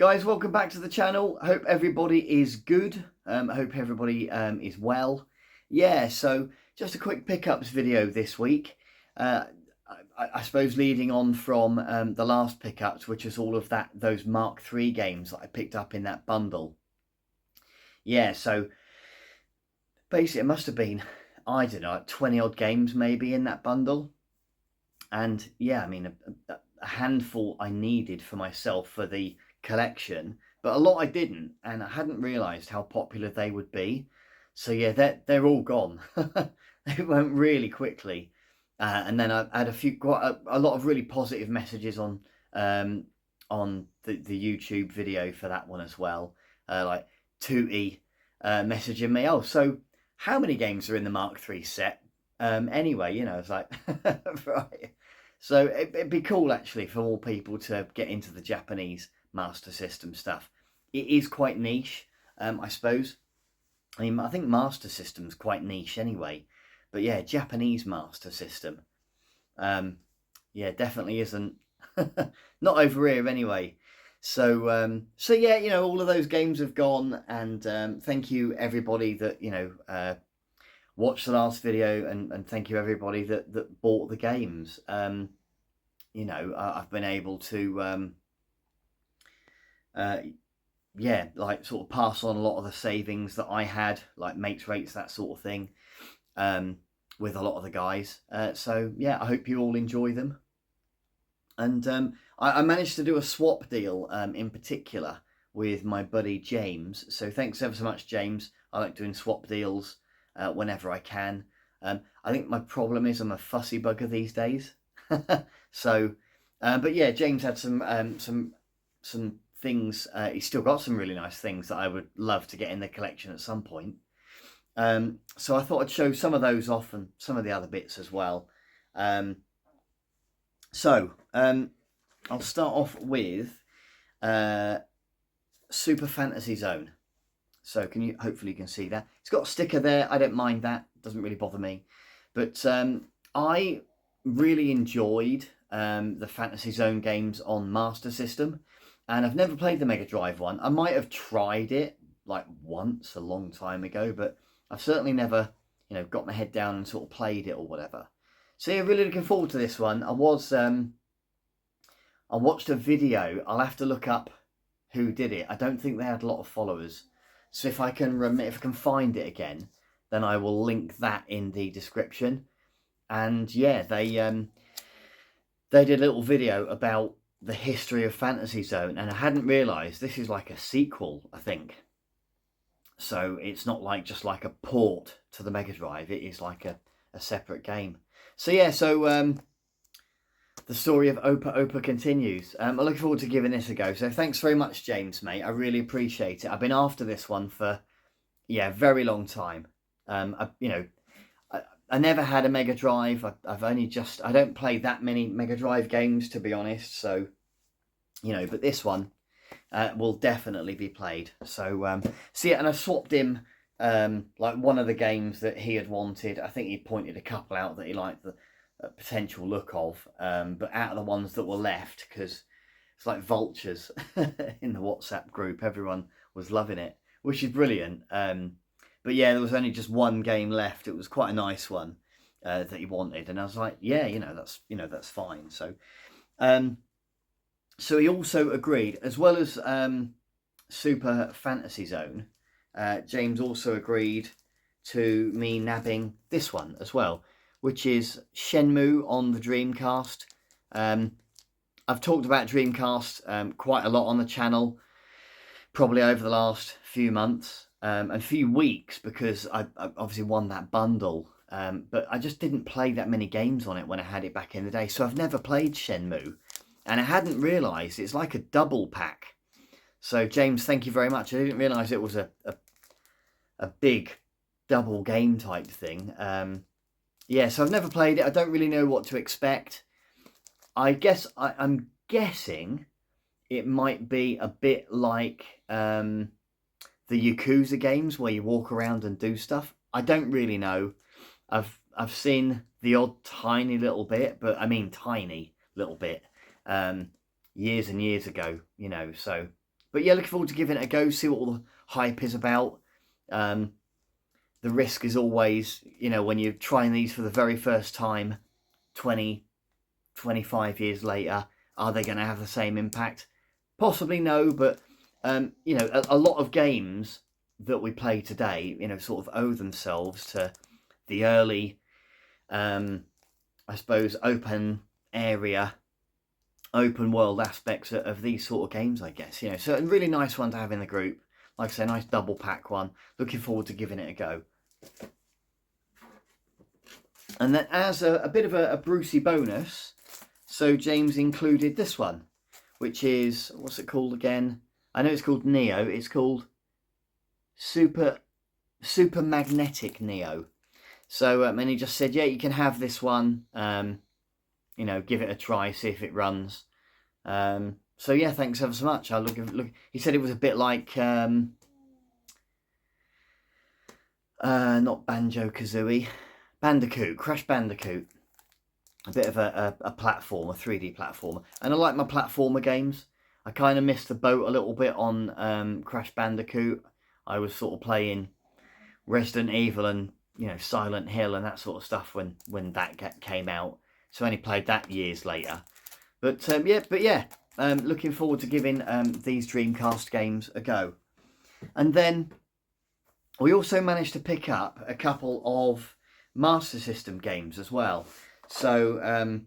Guys, welcome back to the channel. Hope everybody is good. Hope everybody is well. Yeah, so just a quick pickups video this week. I suppose leading on from the last pickups, which is all of those Mark III games that I picked up in that bundle. Yeah, so basically it must have been, I don't know, 20 odd games maybe in that bundle. And yeah, I mean, a handful I needed for myself for the collection, but a lot I didn't, and I hadn't realised how popular they would be. So yeah, they're all gone. They went really quickly, and then I had quite a lot of really positive messages on the YouTube video for that one as well. Like Tootie messaging me, oh, so how many games are in the Mark III set? Anyway, you know, it's like right. So it'd be cool actually for more people to get into the Japanese Master System stuff. It is quite niche, I suppose. I mean, I think Master System's quite niche anyway. But yeah, Japanese Master System. Yeah, definitely isn't. Not over here anyway. So yeah, you know, all of those games have gone, and thank you everybody that, you know, watched the last video, and thank you everybody that bought the games. You know, I've been able to yeah, like sort of pass on a lot of the savings that I had, like mates rates, that sort of thing, with a lot of the guys. So yeah, I hope you all enjoy them. And I managed to do a swap deal in particular with my buddy James. So thanks ever so much, James. I like doing swap deals whenever I can. I think my problem is I'm a fussy bugger these days. So, but yeah, James had some things. He's still got some really nice things that I would love to get in the collection at some point. So I thought I'd show some of those off and some of the other bits as well. So I'll start off with Super Fantasy Zone. So hopefully you can see that. It's got a sticker there. I don't mind that. It doesn't really bother me. But I really enjoyed the Fantasy Zone games on Master System. And I've never played the Mega Drive one. I might have tried it like once a long time ago, but I've certainly never, you know, got my head down and sort of played it or whatever. So yeah, really looking forward to this one. I watched a video. I'll have to look up who did it. I don't think they had a lot of followers. So if I can find it again, then I will link that in the description. And yeah, they did a little video about the history of Fantasy Zone, and I hadn't realised this is like a sequel, I think. So it's not like just like a port to the Mega Drive. It is like a separate game. So yeah, so the story of Opa Opa continues. I'm looking forward to giving this a go. So thanks very much, James, mate. I really appreciate it. I've been after this one for, yeah, a very long time. You know, I never had a Mega Drive. I don't play that many Mega Drive games, to be honest. So, you know, but this one will definitely be played. So, see, and I swapped him like one of the games that he had wanted. I think he pointed a couple out that he liked the potential look of, but out of the ones that were left, because it's like vultures in the WhatsApp group, everyone was loving it, which is brilliant. But yeah, there was only just one game left. It was quite a nice one that he wanted, and I was like, yeah, that's fine. So, so he also agreed, as well as Super Fantasy Zone. James also agreed to me nabbing this one as well, which is Shenmue on the Dreamcast. I've talked about Dreamcast quite a lot on the channel, probably over the last few months and few weeks, because I obviously won that bundle. But I just didn't play that many games on it when I had it back in the day. So I've never played Shenmue, and I hadn't realised it's like a double pack. So James, thank you very much. I didn't realise it was a big double game type thing. Yeah, so I've never played it. I don't really know what to expect. I guess I'm guessing it might be a bit like the Yakuza games where you walk around and do stuff. I don't really know. I've seen the odd tiny little bit, but I mean tiny little bit, years and years ago, you know. So, But yeah, looking forward to giving it a go, see what all the hype is about. The risk is always, when you're trying these for the very first time, 20, 25 years later, are they going to have the same impact? Possibly no, but a lot of games that we play today, sort of owe themselves to the early, I suppose, open world aspects of these sort of games, I guess. So a really nice one to have in the group. Like I say, nice double pack one. Looking forward to giving it a go. And then as a bit of a Brucey bonus, so James included this one, which is, what's it called again? I know it's called Neo. It's called Super Magnetic Neo. So and he just said, yeah, you can have this one. Give it a try, see if it runs. So yeah, thanks ever so much. I'll look. He said it was a bit like not Banjo-Kazooie, Bandicoot, Crash Bandicoot. A bit of a platform, a 3D platformer. And I like my platformer games. I kind of missed the boat a little bit on Crash Bandicoot. I was sort of playing Resident Evil and Silent Hill and that sort of stuff when that came out. So I only played that years later. But looking forward to giving these Dreamcast games a go. And then we also managed to pick up a couple of Master System games as well. So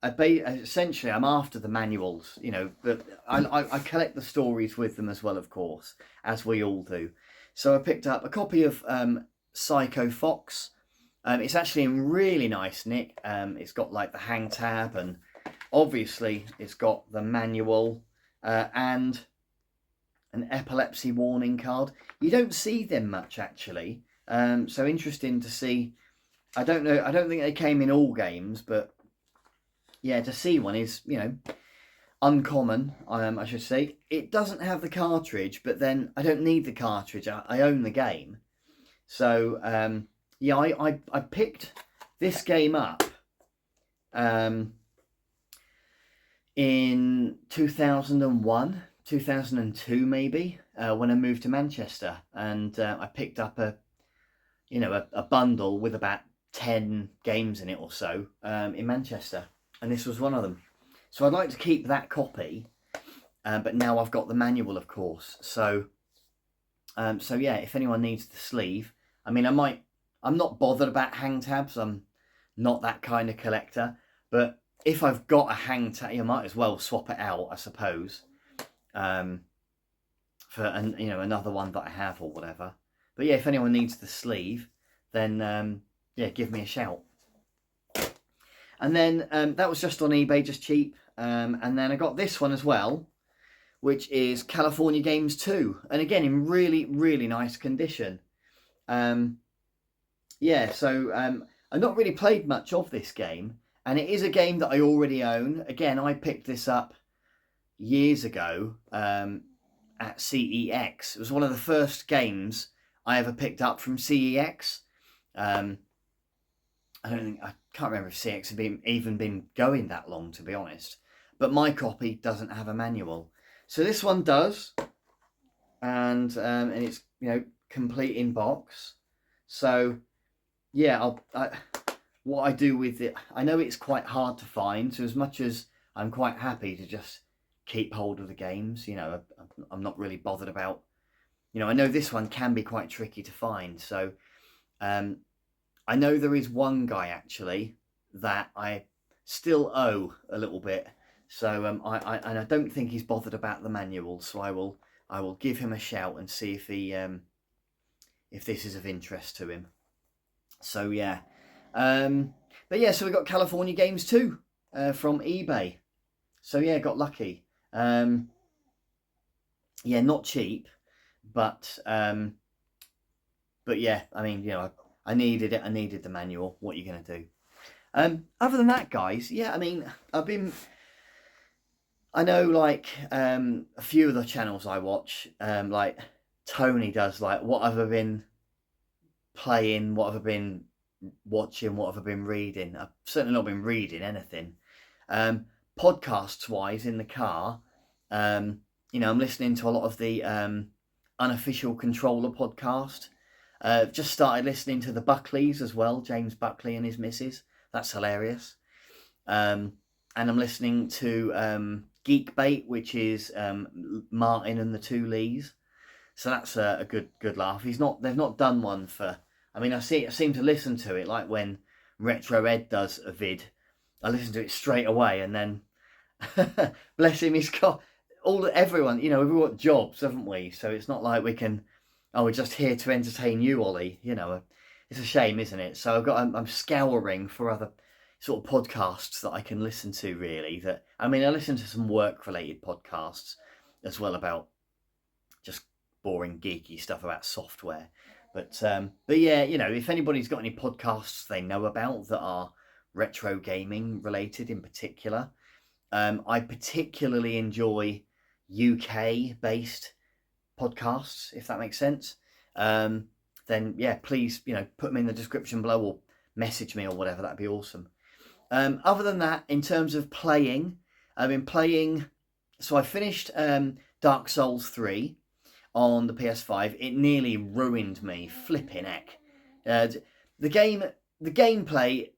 essentially I'm after the manuals, but I collect the stories with them as well, of course, as we all do. So I picked up a copy of Psycho Fox. It's actually in really nice nick. It's got like the hang tab, and obviously it's got the manual and an epilepsy warning card. You don't see them much actually, so interesting to see. I don't know, I don't think they came in all games, but yeah, to see one is, uncommon, I should say. It doesn't have the cartridge, but then I don't need the cartridge. I own the game. So, yeah, I picked this game up in 2001, 2002 maybe, when I moved to Manchester. And I picked up a bundle with about 10 games in it or so in Manchester, and this was one of them. So I'd like to keep that copy, but now I've got the manual, of course. So yeah, if anyone needs the sleeve, I mean, I'm not bothered about hang tabs. I'm not that kind of collector, but if I've got a hang tab, you might as well swap it out, I suppose, for another one that I have or whatever. But yeah, if anyone needs the sleeve, then yeah, give me a shout. And then that was just on eBay, just cheap. And then I got this one as well, which is California Games 2. And again, in really, really nice condition. Yeah, so I've not really played much of this game. And it is a game that I already own. Again, I picked this up years ago at CEX. It was one of the first games I ever picked up from CEX. I can't remember if CX had even been going that long, to be honest. But my copy doesn't have a manual, so this one does, and it's complete in box. So yeah, what I do with it, I know it's quite hard to find. So as much as I'm quite happy to just keep hold of the games, I'm not really bothered about. I know this one can be quite tricky to find, so. I know there is one guy actually that I still owe a little bit, so I don't think he's bothered about the manual. So I will give him a shout and see if he if this is of interest to him. So yeah, but yeah, so we got California Games 2 from eBay. So yeah, got lucky. Yeah, not cheap, but yeah, I mean, I needed it. I needed the manual. What are you going to do? Other than that, guys, yeah, I mean, I know, like, a few of the channels I watch, like, Tony does, like, what have I been playing, what have I been watching, what have I been reading? I've certainly not been reading anything. Podcasts-wise, in the car, I'm listening to a lot of the Unofficial Controller podcast. Just started listening to the Buckleys as well, James Buckley and his missus. That's hilarious. And I'm listening to Geek Bait, which is Martin and the Two Lees. So that's a good laugh. They've not done one for. I mean, I seem to listen to it like when Retro Ed does a vid. I listen to it straight away, and then bless him, he's got everyone. We've got jobs, haven't we? So it's not like we can. Oh, we're just here to entertain you, Ollie. It's a shame, isn't it? So I'm scouring for other sort of podcasts that I can listen to. Really, I listen to some work-related podcasts as well about just boring geeky stuff about software. But yeah, if anybody's got any podcasts they know about that are retro gaming related in particular, I particularly enjoy UK based podcasts, if that makes sense. Then yeah, please, put them in the description below or message me or whatever. That'd be awesome. Other than that, in terms of playing, I've been playing. So I finished Dark Souls 3 on the PS5. It nearly ruined me, flipping heck. The gameplay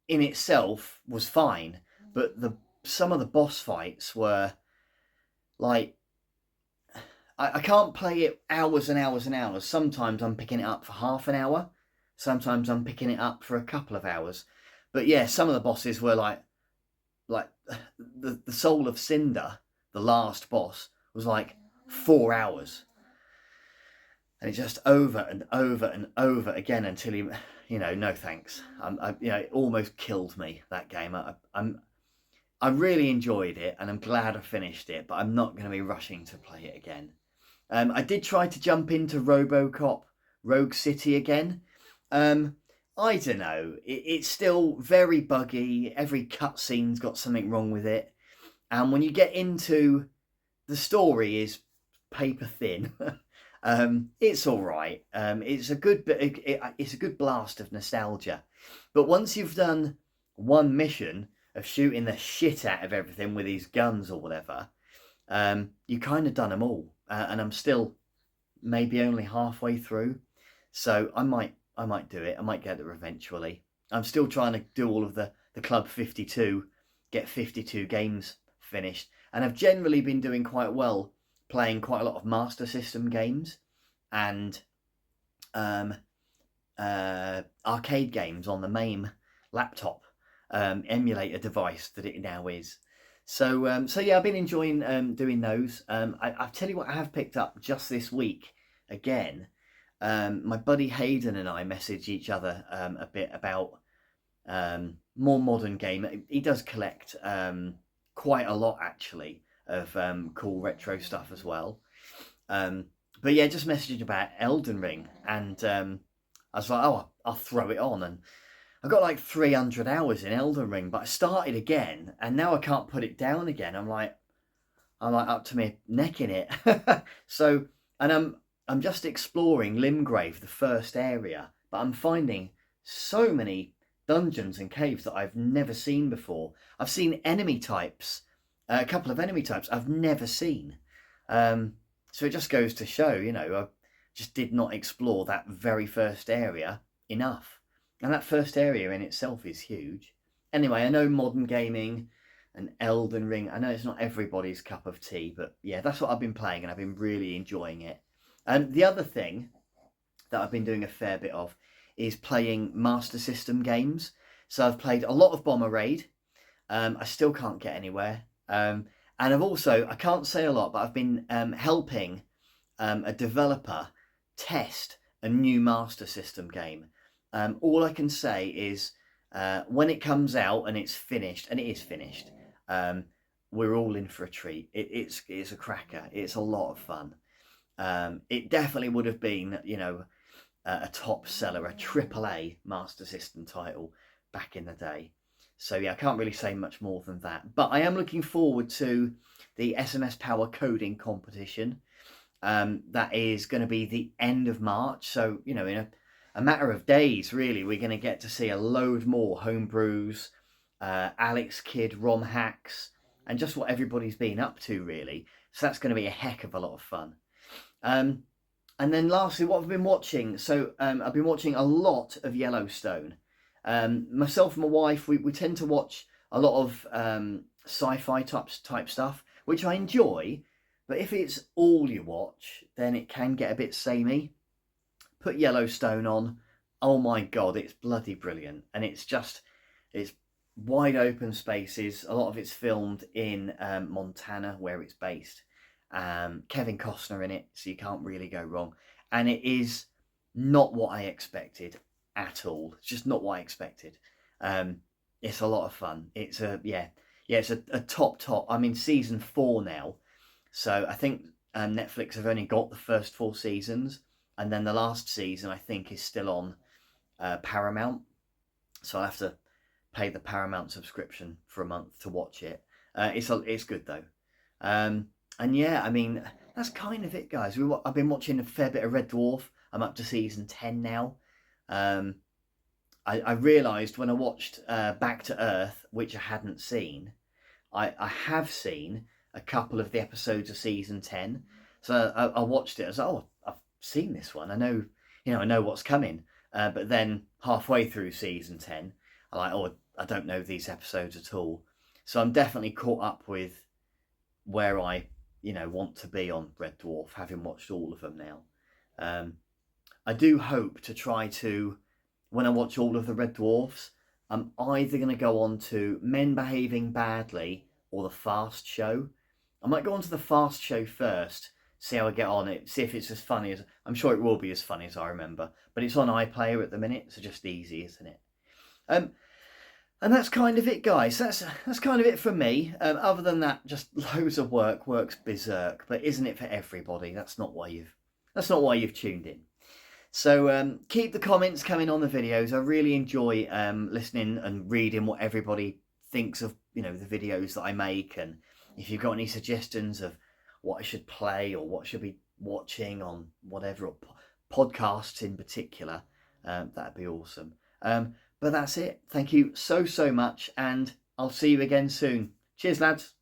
in itself was fine, but some of the boss fights were like, I can't play it hours and hours and hours. Sometimes I'm picking it up for half an hour. Sometimes I'm picking it up for a couple of hours. But yeah, some of the bosses were like the Soul of Cinder, the last boss, was like 4 hours. And it's just over and over and over again until no thanks. It almost killed me, that game. I really enjoyed it, and I'm glad I finished it, but I'm not going to be rushing to play it again. I did try to jump into RoboCop Rogue City again. I don't know. It's still very buggy. Every cutscene's got something wrong with it. And when you get into the story is paper thin. It's all right. It's a good blast of nostalgia. But once you've done one mission of shooting the shit out of everything with these guns or whatever, you kind of done them all. And I'm still maybe only halfway through. So I might do it. I might get there eventually. I'm still trying to do all of the Club 52, get 52 games finished. And I've generally been doing quite well playing quite a lot of Master System games and arcade games on the MAME laptop emulator device that it now is. So yeah, I've been enjoying doing those. I'll tell you what I have picked up just this week again. My buddy Hayden and I message each other a bit about more modern game. He does collect quite a lot actually of cool retro stuff as well. But yeah, just messaging about Elden Ring, and I was like, oh, I'll throw it on, and I got like 300 hours in Elden Ring, but I started again, and now I can't put it down again. I'm like up to my neck in it. So, and I'm just exploring Limgrave, the first area, but I'm finding so many dungeons and caves that I've never seen before. I've seen enemy types, a couple of enemy types I've never seen. So it just goes to show, I just did not explore that very first area enough. And that first area in itself is huge. Anyway, I know modern gaming and Elden Ring, I know it's not everybody's cup of tea, but yeah, that's what I've been playing, and I've been really enjoying it. The other thing that I've been doing a fair bit of is playing Master System games. So I've played a lot of Bomber Raid. I still can't get anywhere. And I've also, I can't say a lot, but I've been helping a developer test a new Master System game. All I can say is when it comes out and it's finished, and it is finished, we're all in for a treat. It's a cracker. It's a lot of fun. It definitely would have been, a top seller, a AAA Master System title back in the day. So yeah, I can't really say much more than that. But I am looking forward to the SMS Power coding competition. That is going to be the end of March. So, in a matter of days, really, we're going to get to see a load more homebrews, Alex Kidd ROM hacks, and just what everybody's been up to, really. So that's going to be a heck of a lot of fun. And then lastly, what I've been watching. So I've been watching a lot of Yellowstone. Myself and my wife, we tend to watch a lot of sci-fi type stuff, which I enjoy. But if it's all you watch, then it can get a bit samey. Put Yellowstone on. Oh my God, it's bloody brilliant. And it's wide open spaces. A lot of it's filmed in Montana, where it's based. Kevin Costner in it, so you can't really go wrong. And it is not what I expected at all. It's just not what I expected. It's a lot of fun. It's it's a top. I'm in season 4 now, so I think Netflix have only got the first 4 seasons, and then the last season I think is still on Paramount. So I have to pay the Paramount subscription for a month to watch it. It's good though. And yeah, I mean, that's kind of it, guys. I've been watching a fair bit of Red Dwarf. I'm up to season 10 now. I realised when I watched Back to Earth, which I hadn't seen, I have seen a couple of the episodes of season 10. So I watched it. I was like, oh, I've seen this one. I know, I know what's coming. But then halfway through season 10, I'm like, oh, I don't know these episodes at all. So I'm definitely caught up with where I want to be on Red Dwarf, having watched all of them now. I do hope to try to, when I watch all of the Red Dwarfs, I'm either going to go on to Men Behaving Badly or The Fast Show. I might go on to The Fast Show first, see how I get on it, see if it's as funny as, I'm sure it will be as funny as I remember, but it's on iPlayer at the minute, so just easy, isn't it? And that's kind of it, guys. That's kind of it for me. Other than that, just loads of work's berserk. But isn't it for everybody? That's not why you've tuned in. So keep the comments coming on the videos. I really enjoy listening and reading what everybody thinks of the videos that I make, and if you've got any suggestions of what I should play or what I should be watching on whatever, or podcasts in particular, that'd be awesome. But that's it. Thank you so much, and I'll see you again soon. Cheers, lads.